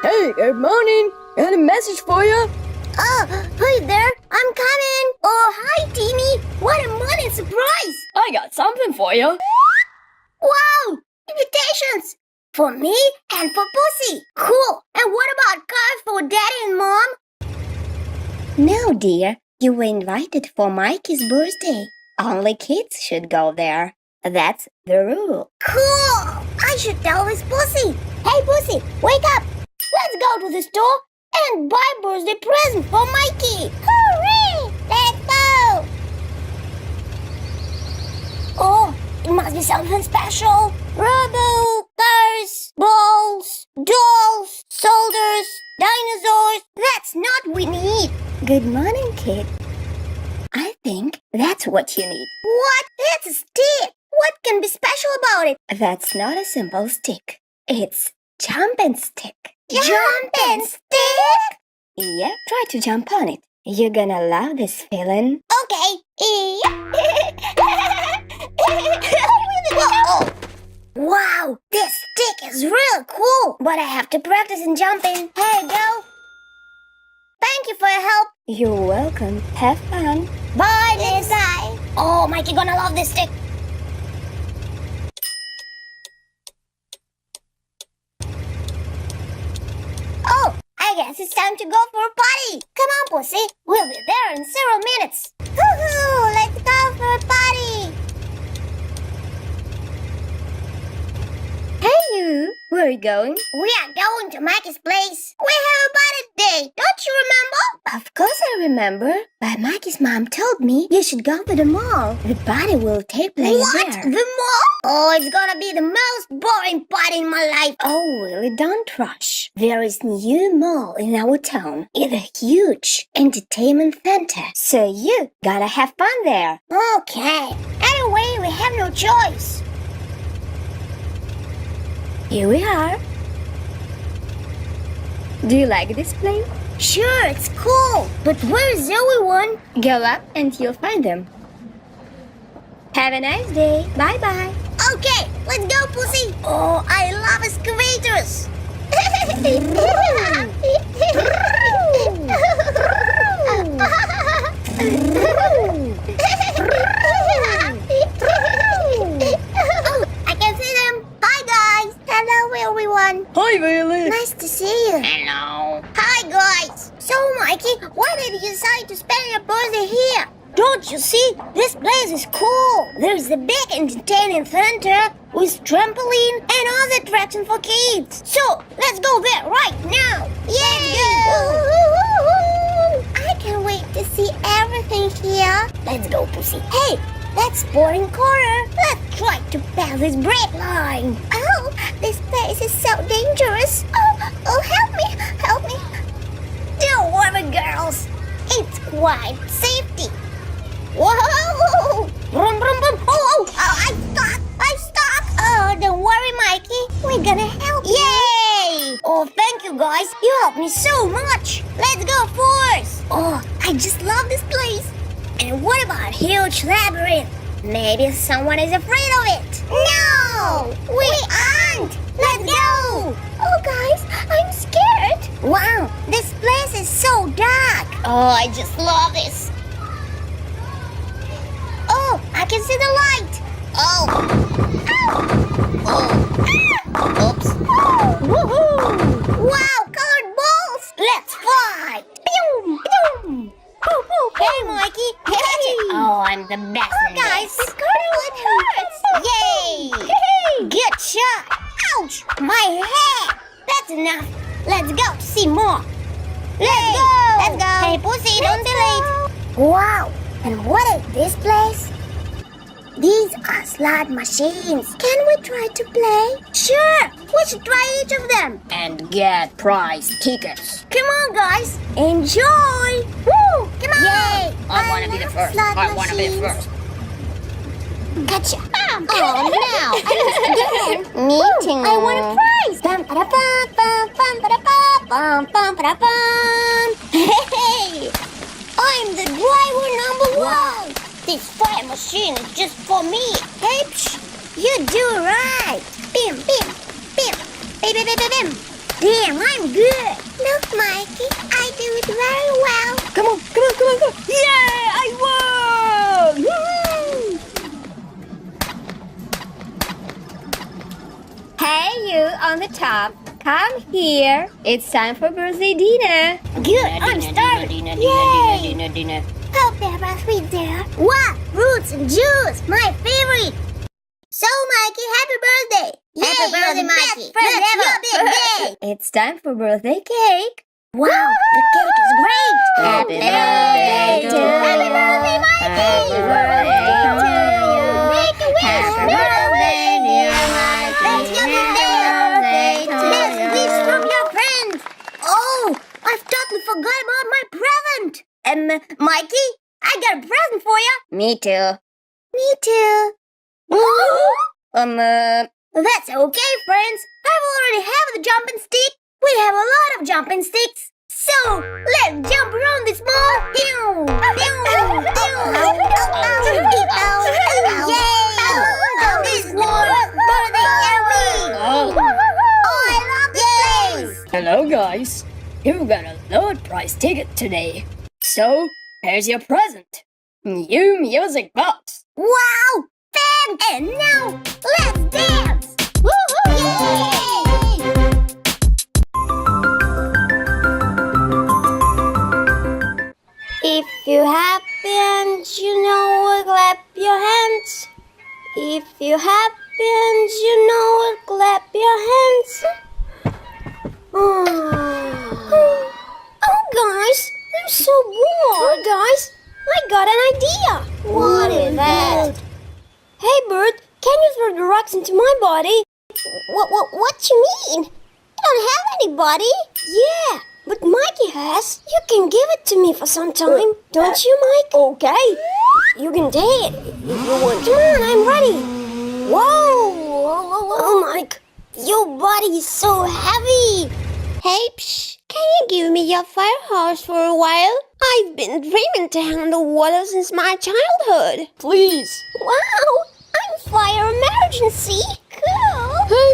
Hey, good morning. Got a message for you. Oh, hey there, I'm coming. Oh, hi, Timmy. What a morning surprise. I got something for you. Wow, invitations for me and for Pussy. Cool. And what about cards for Daddy and Mom? No, dear. You were invited for Mikey's birthday. Only kids should go there. That's the rule. Cool. I should tell this Pussy. Hey, Pussy, wake up. Let's go to the store and buy birthday present for Mikey. Hooray! Let's go. Oh, it must be something special. Rubble, cars, balls, dolls, soldiers, dinosaurs. That's not what we need. Good morning, kid. I think that's what you need. What? It's a stick. What can be special about it? That's not a simple stick. It's jumping stick. Jumping stick? Yeah, try to jump on it. You're gonna love this feeling. Okay. Oh. Wow, this stick is real cool, but I have to practice in jumping. Here you go. Thank you for your help. You're welcome. Have fun. Bye, Liz. Bye. Oh, Mikey gonna love this stick. Oh, I guess it's time to go for a party. Come on, Pussy. We'll be there in several minutes. Woohoo! Let's go for a party. Hey, you. Where are you going? We are going to Mikey's place. We have a party today. Don't you remember? Of course I remember. But Mikey's mom told me you should go to the mall. The party will take place What? there. The mall? Oh, it's gonna be the most boring party in my life. Oh, really? Don't rush. There is new mall in our town. It's a huge entertainment center. So you gotta have fun there. Okay. Anyway, we have no choice. Here we are. Do you like this place? Sure, it's cool. But where is everyone? Go up and you'll find them. Have a nice day. Bye-bye. Okay, let's go, Pussy. Oh, I love excavators. Oh, I can see them. Hi, guys. Hello, everyone. Hi, Bailey. Nice to see you. Hello. Hi, guys. So, Mikey, why did you decide to spend your birthday here? Don't you see? This place is cool. There's a big entertaining center with trampoline and other attractions for kids. So, let's go there right now. Yay! I can't wait to see everything here. Let's go, Pussy. Hey, that's sporting corner. Let's try to pass this brake line. Oh, this place is so dangerous. Oh, help me, help me. Don't worry, girls. It's quite safety. Whoa! Brum, brum, brum. Oh, I stuck. Oh, don't worry, Mikey. We're gonna help you. Yay! Oh, thank you, guys. You helped me so much. Let's go first. Oh, I just love this place. And what about huge labyrinth? Maybe someone is afraid of it. No! We aren't! Let's go! Oh, guys, I'm scared. Wow, this place is so dark. Oh, I just love this. Oh, I can see the light. Oh. Ow. Oh. Ah. Oops. Oh. Woohoo! Wow, colored balls. Let's fly. Pew, pew. Pooh, pooh, pooh. Hey, Mikey. Hey. Oh, I'm the best. Oh, guys, this it hurts. Yay. Hey. Good shot. Ouch, my head. That's enough. Let's go to see more. Let's go. Let's go. Hey, Pussy, don't be late. Wow. And what is this place? These are slot machines. Can we try to play? Sure. We should try each of them. And get prize tickets. Come on, guys. Enjoy. Woo! Come on. Yay. I want to be the first. I want to be the first. Gotcha. Oh, no. I lost again. Me too. I want a prize. Bum, ba, bum, bum, bum, ba, bum, bum, ba, bum. Hey. I'm the driver #1. This fire machine is just for me. Hey, you do right. Bim, bim, bim. Damn, I'm good. Look, Mikey, I do it very well. Come on, come on, come on, come on. Yeah, I won! Woo! Hey, you on the top. Come here. It's time for birthday dinner. Good, I'm starving. Yay! Hope there are sweets there. What? Fruits and juice, my favorite. So, Mikey, happy birthday. Happy birthday, Mikey. Let's have a big day. It's time for birthday cake. Wow, the cake is great. Happy birthday to you. Happy birthday, Mikey. Happy birthday to you. Make a wish. Happy birthday, dear Mikey. Let's get a birthday. Let's wish from your friends. Oh, I've totally forgot about my present. Mikey, I got a present for you. Me too. Me too. That's okay, friends. I've already have the jumping stick. We have a lot of jumping sticks. So, let's jump around this ball. Pew, pew, Yay! This was birthday and Oh. I love this place. Hello, guys. You got a low price ticket today. So, here's your present. New music box. Wow! Thanks! And now, let's dance! Woohoo! Yay! If you're happy and you know it, clap your hands. If you're happy and you know it, clap your hands. Oh, guys, I'm so bored. Guys, I got an idea. What is that? Hey, Bert, can you throw the rocks into my body? What you mean? I don't have any body. Yeah, but Mikey has. You can give it to me for some time, don't you, Mike? Okay. You can take it if you want. Come on, I'm ready. Whoa! Oh, Mike, your body is so heavy. Hey, can you give me your fire hose for a while? I've been dreaming to handle water since my childhood. Please. Wow, I'm fire emergency. Cool. Hey,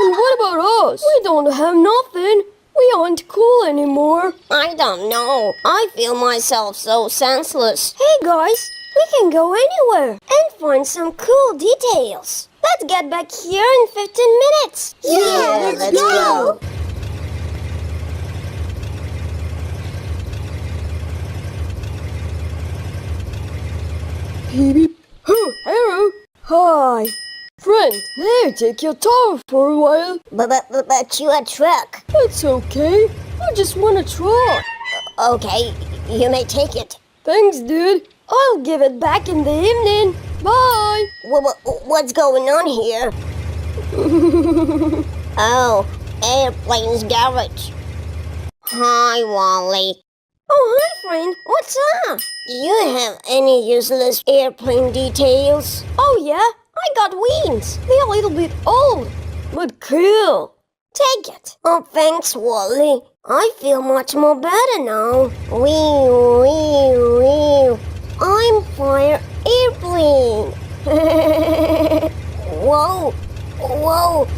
and what about us? We don't have nothing. We aren't cool anymore. I don't know. I feel myself so senseless. Hey guys, we can go anywhere and find some cool details. Let's get back here in 15 minutes. Yeah, let's go. Beep, beep. Oh, hello. Hi. Friend, may I take your tower for a while? But you're a truck. It's okay. I just want to try. Okay, you may take it. Thanks, dude. I'll give it back in the evening. Bye. What's going on here? Oh, airplane's garage. Hi, Wally. Oh, hi, friend. What's up? Do you have any useless airplane details? Oh, yeah. I got wings. They're a little bit old, but cool. Take it. Oh, thanks, Wally. I feel much more better now. Wee. I'm fire airplane. Whoa.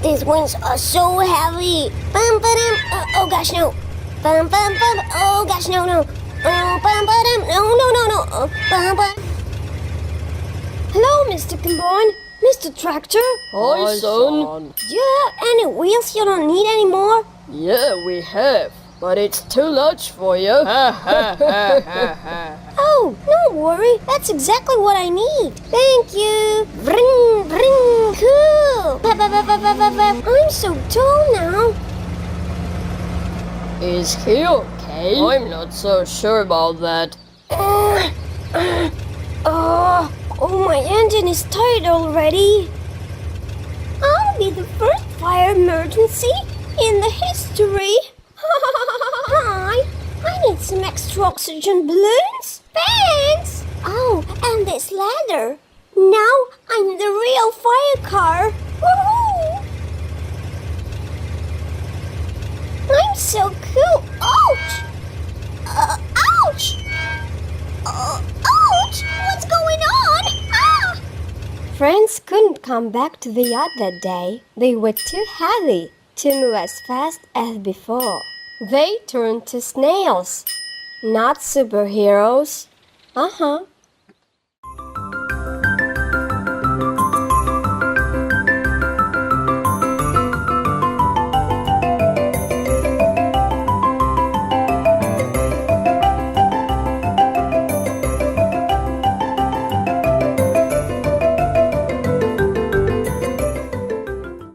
These wings are so heavy. Bum, ba-dum. Oh, gosh, no. Bum, bum, bum. Oh, gosh, no. Oh, bum, ba-dum. No. Oh, bum, bum. Hello, Mr. Combine. Mr. Tractor? Hi, son. Do you have any wheels you don't need anymore? Yeah, we have, but it's too large for you. Oh, don't worry. That's exactly what I need. Thank you. Bring. Cool. I'm so tall now. Is he okay? I'm not so sure about that. Oh, my engine is tired already. I'll be the first fire emergency in the history. Hi, I need some extra oxygen balloons. Thanks. Oh, and this ladder. Now I'm the real fire car. Woohoo! I'm so cool. Ouch! Ouch! Ouch! What's going on? Friends couldn't come back to the yacht that day. They were too heavy, to move as fast as before. They turned to snails, not superheroes. Uh-huh.